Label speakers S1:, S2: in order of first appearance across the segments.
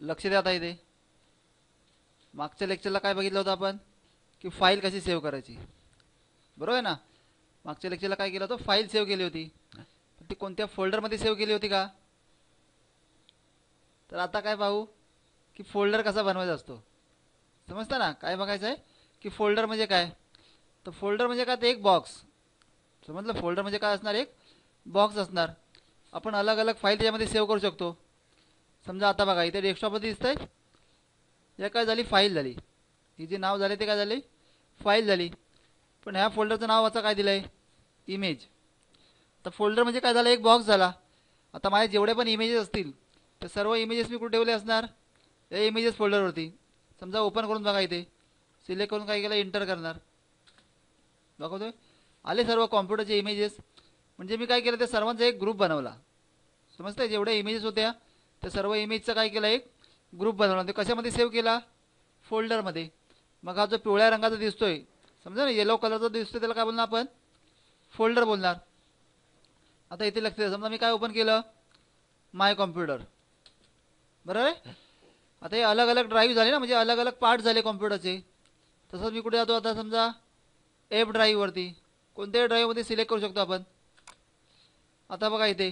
S1: लक्ष द्या आता इथे. मागच्या लेक्चरला काय बघितलं होतं आपण की फाईल कशी सेव्ह करायची, बरोबर आहे ना. मागच्या लेक्चरला काय केलं होतं, फाईल सेव्ह केली होती. ती कोणत्या फोल्डरमध्ये सेव्ह केली होती का. तर आता काय पाहू की फोल्डर कसा बनवायचा असतो. समजतं ना काय बघायचं आहे की फोल्डर म्हणजे काय. तर फोल्डर म्हणजे काय, ते एक बॉक्स. समजलं, फोल्डर म्हणजे काय असणार, एक बॉक्स असणार. आपण अलग अलग फाईल त्याच्यामध्ये सेव्ह करू शकतो. समजा आता बघा इथे डेस्कटॉपमध्ये दिसतंय, या काय झाली, फाईल झाली. ही जे नाव झाले ते काय झाले, फाईल झाली. पण ह्या फोल्डरचं नाव आता काय दिलं आहे, इमेज. तर फोल्डर म्हणजे काय झालं, एक बॉक्स झाला. आता माझे जेवढे पण इमेजेस असतील ते सर्व इमेजेस मी कुठे ठेवले असणार, या इमेजेस फोल्डरवरती. समजा ओपन करून बघा इथे, सिलेक्ट करून काय केलं, इंटर करणार. दाखवतोय आले सर्व कॉम्प्युटरचे इमेजेस. म्हणजे मी काय केलं, ते सर्वांचा एक ग्रुप बनवला. समजतंय, जेवढे इमेजेस होत्या त्या सर्व इमेजचा काय केलं, एक ग्रुप बनवला. ते कशामध्ये सेव्ह केला, फोल्डरमध्ये. मग हा जो पिवळ्या रंगाचा दिसतोय, समजा ना येलो कलरचा दिसतोय, त्याला काय बोलणार आपण, फोल्डर बोलणार. आता इथे लक्ष द्या, समजा मी काय ओपन केलं, माय कॉम्प्युटर, बरोबर आहे. आता हे अलग अलग ड्राईव्ह झाले ना, म्हणजे अलग अलग पार्ट झाले कॉम्प्युटरचे. तसंच मी कुठे जातो आता, समजा एफ ड्राईव्हवरती, कोणत्याही ड्राईव्हमध्ये सिलेक्ट करू शकतो आपण. आता बघा इथे,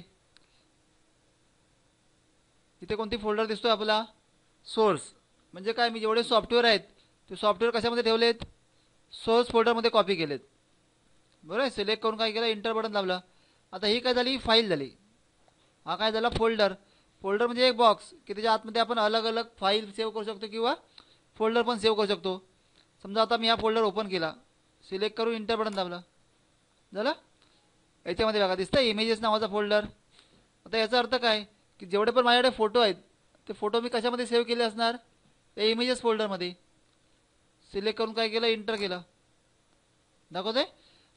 S1: इथे कोणती फोल्डर दिसतोय आपला, सोर्स. म्हणजे काय, मी जेवढे सॉफ्टवेअर आहेत ते सॉफ्टवेअर कशामध्ये ठेवलेत, सोर्स फोल्डरमध्ये कॉपी केलेत, बरोबर आहे. सिलेक्ट करून काय केलं, इंटर बटन दाबलं. आता ही काय झाली, फाईल झाली. हा काय झाला, फोल्डर. फोल्डर म्हणजे एक बॉक्स की त्याच्या आतमध्ये आपण अलग अलग फाईल सेव्ह करू शकतो किंवा फोल्डर पण सेव्ह करू शकतो. समजा आता मी हा फोल्डर ओपन केला, सिलेक्ट करून इंटर बटन दाबलं, झालं. याच्यामध्ये बघा दिसतं इमेजेस नावाचा फोल्डर. आता याचा अर्थ काय की जेवढे पण माझ्याकडे फोटो आहेत ते फोटो मी कशामध्ये सेव्ह केले असणार, या इमेजेस फोल्डरमध्ये. सिलेक्ट करून काय केलं, इंटर केलं, दाखवते.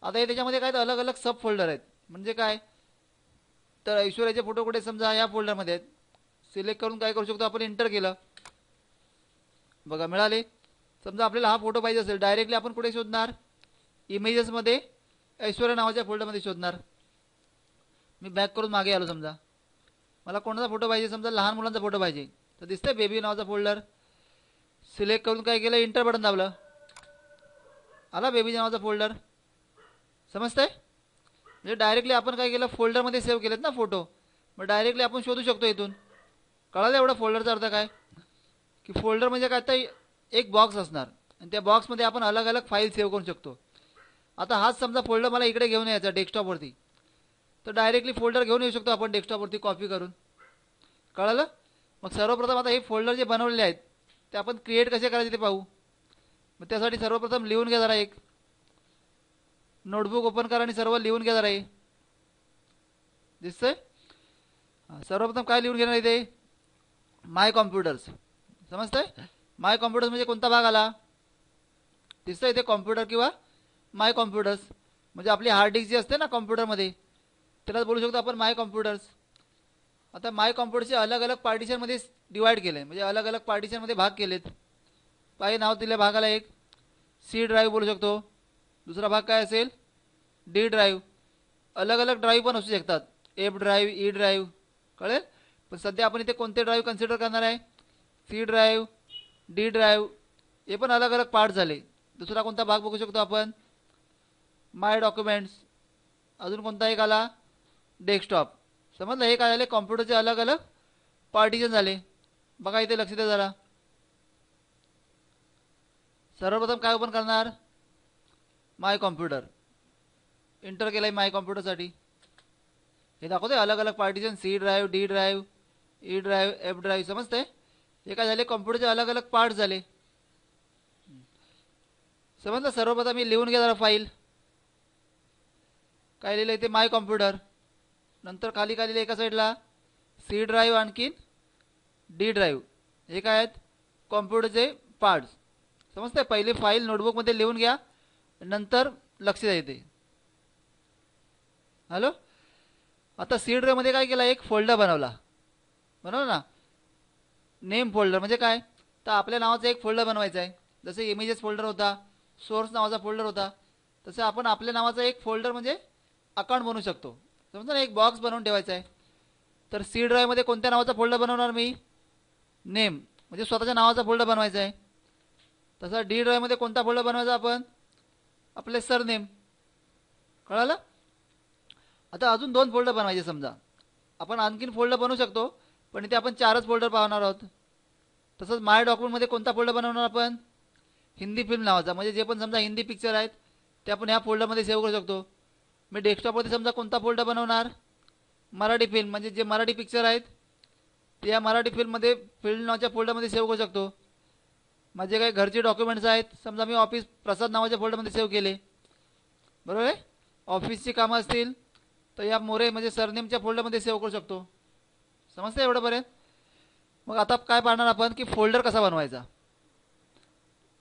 S1: आता हे त्याच्यामध्ये काय, अलग अलग सब फोल्डर आहेत. म्हणजे काय, तर ऐश्वर्याचे फोटो कुठे, समजा या फोल्डरमध्ये आहेत. सिलेक्ट करून काय करू शकतो आपण, इंटर केलं, बघा मिळाले. समजा आपल्याला हा फोटो पाहिजे असेल, डायरेक्टली आपण कुठे शोधणार, इमेजेसमध्ये ऐश्वर्या नावाच्या फोल्डरमध्ये शोधणार. मी बॅक करून मागे आलो, समजा मला कोणाचा फोटो पाहिजे, समजा लहान मुलांचा फोटो पाहिजे, तर दिसतंय बेबी नावाचा फोल्डर. सिलेक्ट करून काय केलं, इंटर बटन दाबलं, आला बेबी नावाचा फोल्डर. समजतंय, म्हणजे डायरेक्टली आपण काय केलं, फोल्डरमध्ये सेव्ह केलेत ना फोटो, मग डायरेक्टली आपण शोधू शकतो इथून. कळालं एवढं फोल्डरचा अर्थ काय, की फोल्डर म्हणजे काय, तर एक बॉक्स असणार आणि त्या बॉक्समध्ये आपण अलग अलग फाईल सेव्ह करू शकतो. आता हाच समजा फोल्डर मला इकडे घेऊन यायचा डेस्कटॉपवरती, तर डायरेक्टली फोल्डर घेऊन येऊ शकतो आपण डेस्कटॉपवरती कॉपी करून. कळालं. मग सर्वप्रथम आता हे फोल्डर जे बनवलेले आहेत ते आपण क्रिएट कसे करायचे ते पाहू. मग त्यासाठी सर्वप्रथम लिहून घ्या जरा, एक नोटबुक ओपन करा आणि सर्व लिहून घ्या जरा. हे दिसतंय, सर्वप्रथम काय लिहून घेणार इथे, माय कॉम्प्युटर्स. समजतंय, माय कॉम्प्युटर्स म्हणजे कोणता भाग आला, दिसतंय इथे कॉम्प्युटर किंवा माय कॉम्प्युटर्स. म्हणजे आपली हार्ड डिस्क जी असते ना कॉम्प्युटरमध्ये, त्याला बोलू शकतो आपण माय कॉम्प्युटर्स. आता माय कॉम्प्युटरचे अलग अलग पार्टिशनमध्ये डिवाइड केले, म्हणजे अलग अलग पार्टिशनमध्ये भाग केलेत. काही नाव दिले भागाला, एक सी ड्राईव्ह बोलू शकतो, दुसरा भाग काय असेल, डी ड्राईव्ह. अलग अलग ड्राईव्ह पण असू शकतात, एफ ड्राईव्ह, ई ड्राईव्ह, कळेल. पण सध्या आपण इथे कोणते ड्राईव्ह कन्सिडर करणार आहे, सी ड्राईव्ह, डी ड्राईव्ह. हे पण अलग अलग पार्ट झाले. दुसरा कोणता भाग बघू शकतो आपण, माय डॉक्युमेंट्स. अजून कोणता एक आला, डेस्कटॉप. समजलं, हे काय झाले, कॉम्प्युटरचे अलग अलग पार्टिशन झाले. बघा इथे लक्ष द्या जरा. सर्वप्रथम काय ओपन करणार, माय कॉम्प्युटर, इंटर केलं आहे माय कॉम्प्युटरसाठी. हे दाखवते अलग अलग partition, C drive, D drive, E drive, F drive. समजते, हे काय झाले, कॉम्प्युटरचे अलग अलग पार्ट झाले. समजलं. सर्वप्रथम मी लिहून घ्या जरा फाईल. काय लिहिलं इथे, माय कॉम्प्युटर. नंतर खाली काय लिहिलं एका साईडला, सी ड्राईव्ह आणखीन डी ड्राईव्ह. हे काय आहेत, कॉम्प्युटरचे पार्ट्स. समजते, पहिले फाईल नोटबुकमध्ये लिहून घ्या, नंतर लक्ष द्या इथे. हॅलो. आता सी ड्राईव्हमध्ये काय केलं, एक फोल्डर बनवला, बरोबर ना. नेम फोल्डर म्हणजे काय, तर आपल्या नावाचा एक फोल्डर बनवायचा आहे. जसे इमेजेस फोल्डर होता, सोर्स नावाचा फोल्डर होता, तसे आपण आपल्या नावाचा एक फोल्डर म्हणजे अकाउंट बनवू शकतो. समजा ना, एक बॉक्स बनवून ठेवायचा आहे. तर सी ड्राईव्हमध्ये कोणत्या नावाचा फोल्डर बनवणार मी, नेम म्हणजे स्वतःच्या नावाचा फोल्डर बनवायचा आहे. तसा डी ड्राईव्हमध्ये कोणता फोल्डर बनवायचा आपण? आपले सरनेम. कळालं? आता अजून 2 फोल्डर बनवायचे. समजा आपण आणखीन फोल्डर बनवू शकतो, पण इथे आपण 4च फोल्डर पाहणार आहोत. तसंच माय डॉक्युमेंटमध्ये कोणता फोल्डर बनवणार आपण? हिंदी फिल्म नावाचा. म्हणजे जे पण समजा हिंदी पिक्चर आहेत ते आपण ह्या फोल्डरमध्ये सेव्ह करू शकतो. मी डेस्कटॉपवरती समजा कोणता फोल्डर बनवणार? मराठी फिल्म. म्हणजे जे मराठी पिक्चर आहेत ते या मराठी फिल्ममध्ये फिल्म नावाच्या फोल्डरमध्ये सेव्ह करू शकतो. माझे काही घरचे डॉक्युमेंट्स आहेत, समजा मी ऑफिस प्रसाद नावाच्या फोल्डरमध्ये सेव्ह केले, बरोबर आहे. ऑफिसची कामं असतील तर या मोरे म्हणजे सरनेमच्या फोल्डरमध्ये सेव्ह करू शकतो. समजतं एवढं पर्यंत? मग आता काय पाहणार आपण की फोल्डर कसा बनवायचा.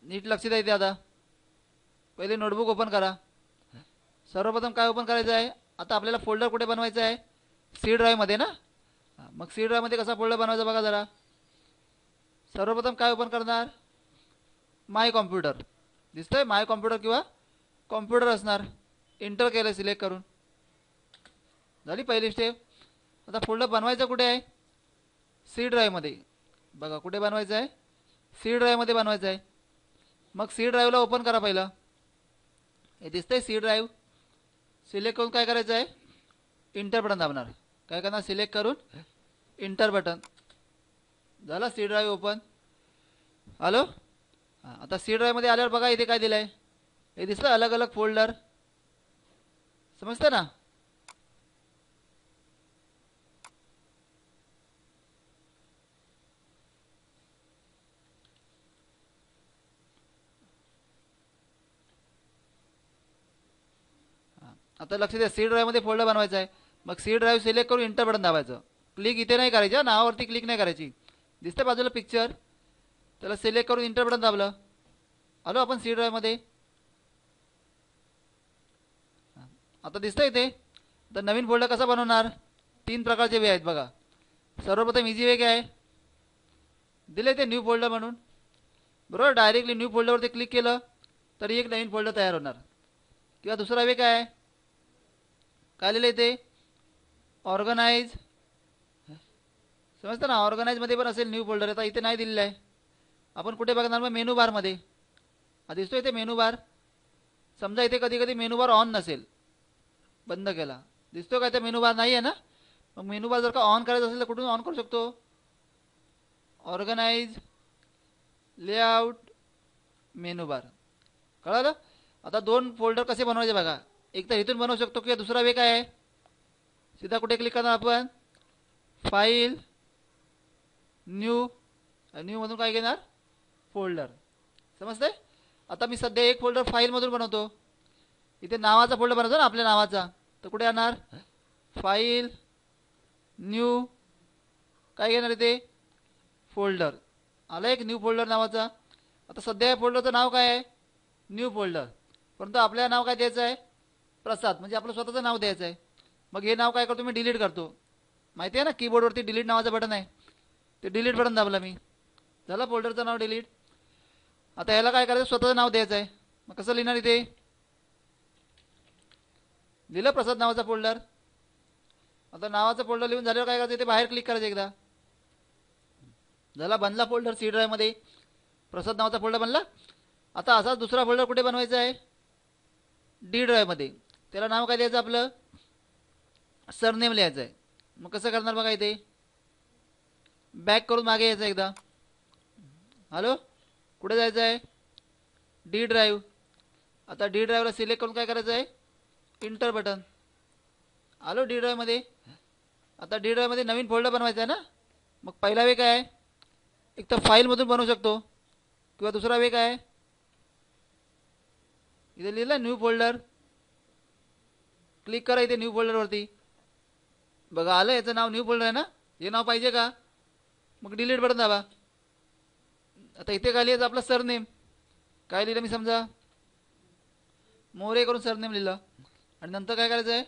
S1: नीट लक्ष द्या इथे. आता पहिले नोटबुक ओपन करा. सर्वप्रथम काय ओपन करायचं आहे? आता आपल्याला फोल्डर कुठे बनवायचं आहे? सी ड्राईव्हमध्ये ना. मग सी ड्राईव्हमध्ये कसा फोल्डर बनवायचा बघा जरा. सर्वप्रथम काय ओपन करणार? माय कॉम्प्युटर. दिसतंय? माय कॉम्प्युटर किंवा कॉम्प्युटर असणार. इंटर केलं सिलेक्ट करून. झाली पहिली स्टेप. आता फोल्डर बनवायचं कुठे आहे? सी ड्राईव्हमध्ये. बघा कुठे बनवायचं आहे? सी ड्राईव्हमध्ये बनवायचं आहे. मग सी ड्राईव्हला ओपन करा पहिलं. हे दिसतंय सी ड्राईव्ह. सिलेक्ट करून काय करायचं आहे? इंटर बटन दाबणार. काय करणार? सिलेक्ट करून इंटर बटन. झालं सी ड्राईव्ह ओपन. हॅलो. आता सी ड्राईव्हमध्ये आल्यावर बघा इथे काय दिलं आहे. हे दिसतं अलग अलग फोल्डर. समजतं ना? आता लक्ष द्या. सी ड्राईव्हमध्ये फोल्डर बनवायचा आहे. मग सी ड्राईव्ह सिलेक्ट करून इंटर बटन दाबायचं. क्लिक इथे नाही करायचं, नावावरती क्लिक नाही करायची. दिसतं बाजूला पिक्चर, त्याला सिलेक्ट करून इंटर बटन दाबलं. आलो आपण सी ड्राईव्हमध्ये. आता दिसतं इथे. तर नवीन फोल्डर कसा बनवणार? 3 प्रकारचे वे आहेत बघा. सर्वप्रथम इझी वे काय आहे? दिले ते न्यू फोल्डर म्हणून, बरोबर. डायरेक्टली न्यू फोल्डरवरती क्लिक केलं तरी एक नवीन फोल्डर तयार होणार. किंवा दुसरा वे काय आहे? काय लिहिलं इथे? ऑर्गनाइज. समजतं ना? ऑर्गनाइजमध्ये पण असेल न्यू फोल्डर. आता इथे नाही दिलेलं आहे. आपण कुठे बघणार? मग मेनू बारमध्ये. दिसतो इथे मेनू बार. समजा इथे कधी कधी मेनू बार ऑन नसेल, बंद केला. दिसतो का? इथे मेनू बार नाही आहे ना. मग मेनू बार जर का ऑन करायचं असेल तर कुठून ऑन करू शकतो? Organise, layout, menu bar. कळालं? आता 2 फोल्डर कसे बनवायचे बघा. एक तर इथून बनवू शकतो किंवा दुसरा वे काय आहे? सीधा कुठे क्लिक करणार आपण? File, new. न्यूमधून काय घेणार? फोल्डर. समजतंय? आता मी सध्या एक फोल्डर फाईलमधून बनवतो. इथे नावाचा फोल्डर बनवतो ना आपल्या नावाचा. तर कुठे येणार? File, new. काय घेणार इथे? फोल्डर. आला एक न्यू फोल्डर नावाचा. आता सध्या या फोल्डरचं नाव काय आहे? New folder. परंतु आपल्याला नाव काय द्यायचं आहे? प्रसाद. म्हणजे आपलं स्वतःचं नाव द्यायचं आहे. मग हे नाव काय करतो? मी डिलीट करतो. माहिती आहे ना, कीबोर्डवरती डिलीट नावाचं बटन आहे. ते डिलीट बटन दाबलं मी. झालं फोल्डरचं नाव डिलीट. आता ह्याला काय करायचं? स्वतःचं नाव द्यायचं आहे. मग कसं लिहिणार इथे? लिहिलं प्रसाद नावाचा फोल्डर. आता नावाचा फोल्डर लिहून झाल्यावर काय करायचं? इथे बाहेर क्लिक करायचं एकदा. झाला बनला फोल्डर सी ड्राईव्हमध्ये. प्रसाद नावाचा फोल्डर बनला. आता असाच दुसरा फोल्डर कुठे बनवायचा आहे? डी ड्राईव्हमध्ये. त्याला नाव काय द्यायचं? आपलं सरनेम लिहायचं आहे. मग कसं करणार बघा इथे? बॅक करून मागे यायचं एकदा. हॅलो. कुठे जायचं आहे? D drive. आता डी ड्राईव्हला सिलेक्ट करून काय करायचं आहे? Enter button. आलो डी ड्राईव्हमध्ये. आता डी ड्राईव्हमध्ये नवीन फोल्डर बनवायचा आहे ना. मग पहिला वे काय आहे? एक तर फाईलमधून बनवू शकतो किंवा दुसरा वे काय आहे? इथे लिहिलं न्यू फोल्डर. क्लिक करा इथे न्यू फोल्डरवरती. बघा आलं, याचं नाव न्यू फोल्डर आहे ना. हे नाव पाहिजे का? मग डिलीट बटन दाबा. आता इथे काय लिहायचं? आपलं सरनेम. काय लिहिलं मी? समजा मोरे करून सरनेम लिहिलं. आणि नंतर काय करायचं आहे?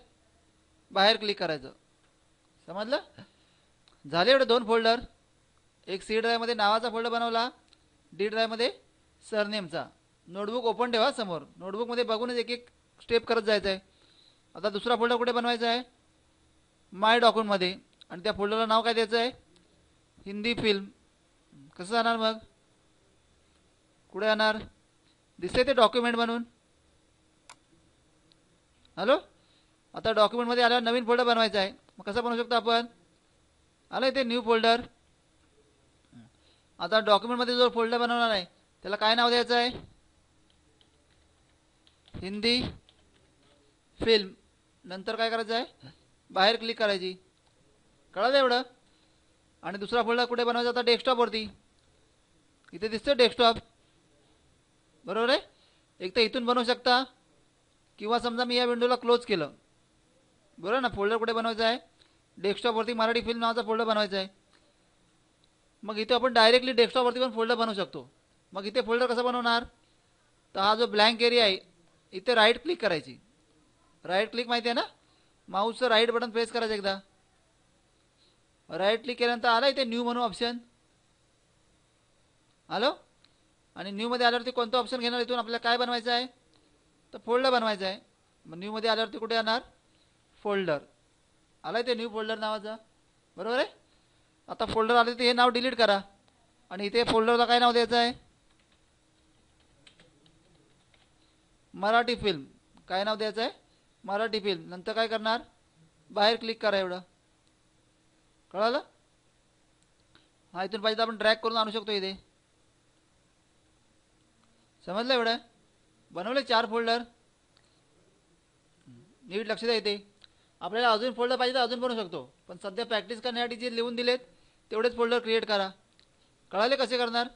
S1: बाहेर क्लिक करायचं. समजलं? झाले एवढे 2 फोल्डर. एक सी ड्राईव्हमध्ये नावाचा फोल्डर बनवला, डी ड्राईव्हमध्ये सरनेमचा. नोटबुक ओपन ठेवा समोर. नोटबुकमध्ये बघूनच एक एक स्टेप करत जायचं आहे. आता दुसरा फोल्डर कुठे बनवायचा आहे? माय डॉक्युमेंटमध्ये. आणि त्या फोल्डरला नाव काय द्यायचं आहे? हिंदी फिल्म. कसं जाणार मग? कुठे जाणार? दिसते ते डॉक्युमेंट म्हणून. हॅलो, आता डॉक्युमेंटमध्ये आल्यावर नवीन फोल्डर बनवायचा आहे. मग कसं बनवू शकतो आपण? आलं इथे न्यू फोल्डर. आता डॉक्युमेंटमध्ये जो फोल्डर बनवणार आहे त्याला काय नाव द्यायचं आहे? हिंदी फिल्म. नंतर काय करायचं आहे? बाहेर क्लिक करायची. कळलं एवढं? आणि दुसरा फोल्डर कुठे बनवायचा? आता डेस्कटॉपवरती. इथे दिसतं डेस्कटॉप, बरोबर आहे. एक तर इथून बनवू शकता, किंवा समजा मी या विंडोला क्लोज केलं, बरोबर ना. फोल्डर कुठे बनवायचा आहे? डेस्कटॉपवरती मराठी फिल्म नावाचा फोल्डर बनवायचा आहे. मग इथे आपण डायरेक्टली डेस्कटॉपवरती पण फोल्डर बनवू शकतो. मग इथे फोल्डर कसा बनवणार? तर हा जो ब्लँक एरिया आहे इथे राईट क्लिक करायची. राईट क्लिक माहिती आहे ना? माऊसचं राईट बटन प्रेस करायचं एकदा. राईट क्लिक केल्यानंतर आलं इथे न्यू म्हणून ऑप्शन. आलो. आणि न्यूमध्ये आल्यावरती कोणतं ऑप्शन घेणार? इथून आपल्याला काय बनवायचं आहे? तर फोल्डर बनवायचा आहे. मग न्यूमध्ये आल्यावरती कुठे येणार? फोल्डर. आलं इथे न्यू फोल्डर नावाचा, बरोबर आहे. आता फोल्डर आले तर हे नाव डिलीट करा. आणि इथे फोल्डरला काय नाव द्यायचं आहे? मराठी फिल्म. काय नाव द्यायचं आहे? मराठी फिल्म. नंतर काय करणार? बाहेर क्लिक करा. एवढं कळालं? हा, इथून पाहिजे आपण ड्रॅग करून आणू शकतो इथे. समजलं एवढं? बनवले 4 फोल्डर. नीट लक्ष द्या. इथे आपल्याला अजून फोल्डर पाहिजे तर अजून बनवू शकतो, पण सध्या प्रॅक्टिस करण्यासाठी जे लिहून दिलेत तेवढेच फोल्डर क्रिएट करा. कळाले कसे करणार?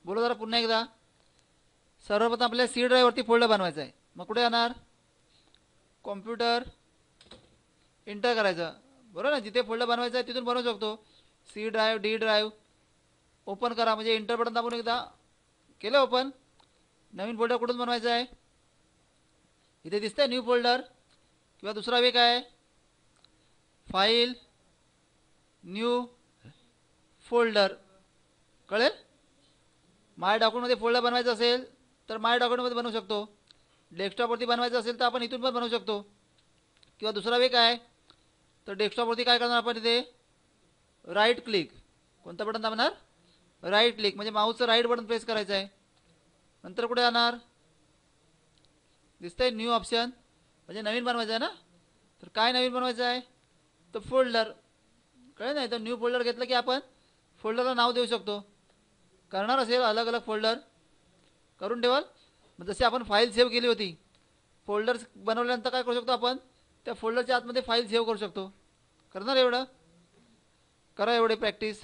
S1: बोलो जरा पुन्हा एकदा. सर्वप्रथम आपल्याला सी ड्राईव्हवरती फोल्डर बनवायचा आहे. मग कुठे जाणार? कॉम्प्युटर, इंटर करायचं, बरोबर ना. जिथे फोल्डर बनवायचं आहे तिथून बनवू शकतो. C drive, D drive. Open करा, म्हणजे इंटर बटन दाबून एकदा केलं ओपन. नवीन फोल्डर कुठून बनवायचा आहे? इथे दिसतंय न्यू फोल्डर. किंवा दुसरा वे काय आहे? File, new folder. कळेल? माय डॉक्युमेंटमध्ये फोल्डर बनवायचं असेल तर माय डॉक्युमेंटमध्ये बनवू शकतो. डेस्कटॉपवरती बनवायचं असेल तर आपण इथून पण बनवू शकतो. किंवा दुसरा वे काय? तर डेस्कटॉपवरती काय करणार आपण? इथे राईट क्लिक. कोणतं बटन दाबणार? Right click. म्हणजे माऊसचं राईट बटन प्रेस करायचं आहे. नंतर कुठे जाणार? दिसतंय न्यू ऑप्शन. म्हणजे नवीन बनवायचं आहे ना. तर काय नवीन बनवायचं आहे? तर फोल्डर. कळलं नाही? तर न्यू फोल्डर घेतलं की आपण फोल्डरला नाव देऊ शकतो. करणार असेल अलग अलग फोल्डर करून ठेवाल. मग जशी आपण फाईल सेव्ह केली होती, फोल्डर्स बनवल्यानंतर काय करू शकतो आपण? त्या फोल्डरच्या आतमध्ये फाईल सेव्ह करू शकतो. करणार एवढं? करा एवढे प्रॅक्टिस.